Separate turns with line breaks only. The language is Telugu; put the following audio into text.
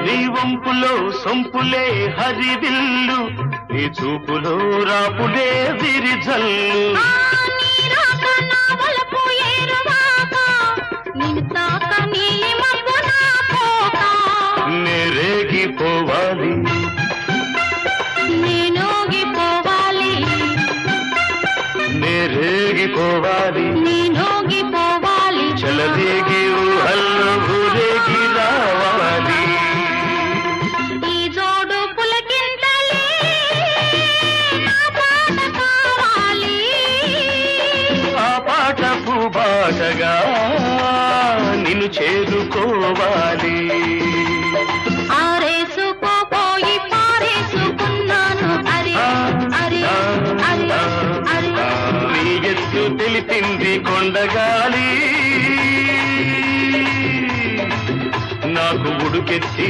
నీ వంపులో సొంపులే హరివిల్లు, నీ చూపులో రాపులే విరిజల్లు. నేరేగిపోవాలి,
నేనోగిపోవాలి,
నేరేగిపోవాలి,
నేనోగిపోవాలి,
చలదేగి ఊహల్లో ఊరేగి రావాలి.
ఈ జోడు పులకింతలే నా పాట కావాలి,
ఆ పాట పూబాటగా నిన్ను చేరుకోవాలి.
ఆరేసుకోపోయి పారేసుకున్నాను, అరే అరే అరే అరే.
నీ ఎత్తు తెలిపింది కొండగాలి, నాకు ఉడుకెత్తి